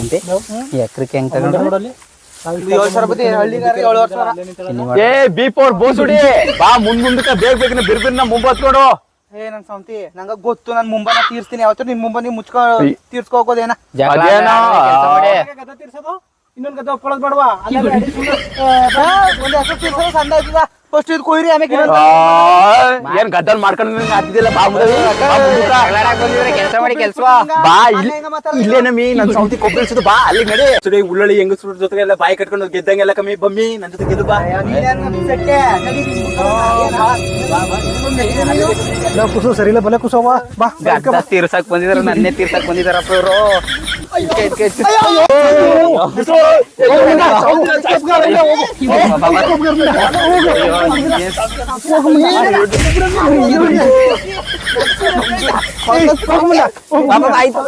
ಅಂತೆ ಎಕ್ರಕ್ಕೆ ಹೆಂಗ್ ತಗೊಂಡ್ರು ಏ B4 ಬೋಸುಡಿ ಬಾ ಮುಂದಕ್ಕೆ ಬೇಗ ಬಿರ್ಬಿರ್ನ ಮುಂಬತ್ಕೊಂಡು. ಏ ನನ್ ಸಂತಿ ನಂಗ ಗೊತ್ತು ನನ್ ಮುಂಬನ ತೀರ್ಸ್ತೀನಿ ಯಾವತ್ತು ನಿಮ್ ಮುಂಬ ನೀವ್ ಮುಚ್ಕೊ ತೀರ್ಸ್ಕೊ ಹೋಗೋದೇನ ಇನ್ನೊಂದ್ ಗದ್ದೆ ಒಪ್ಕೊಳ್ಳೋದ್ ಬೇಡವಾ ಒಂದ್ ಹೆಸರು ತೀರ್ಸೋದು ಸಂದ ಆಯ್ತದ ಫಸ್ಟ್ ಇದು ಕೊಯ್ರಿ ಆಮೇಲೆ ಏನ್ ಗದ್ದಲ್ ಮಾಡ್ಕೊಂಡು ಆಗ್ತಿದಿಲ್ಲ ಬಾ ಕೆಲಸ ಮಾಡಿ ಕೆಲ್ಸ ಬಾ ಇಲ್ಲೇ ನಮ್ಮಿ ನನ್ ಸೌತಿ ಕೊಬ್ಬಿಲ್ಸೋದು ಬಾ ಅಲ್ಲಿ ನಡಿ ಸುಡಿ ಉಳ್ಳಳಿ ಹೆಂಗಸ್ರ ಜೊತೆಗೆಲ್ಲ ಬಾಯಿ ಕಟ್ಕೊಂಡು ಗೆದ್ದಂಗೆಲ್ಲ ಕಮ್ಮಿ ಬಮ್ಮಿ ನನ್ ಜೊತೆ ಗೆದ್ದು ಬಾ ಕುಸು ಸರಿಲ್ಲ ಬಲೆ ಕುಸವ ಬಾ ಗದ್ದ ತೀರ್ಸಕ್ ಬಂದಿದಾರ ನನ್ನೇ ತೀರ್ಸಕ್ ಬಂದಿದಾರಪ್ಪ ಇವ್ರು ಆಯ್ತು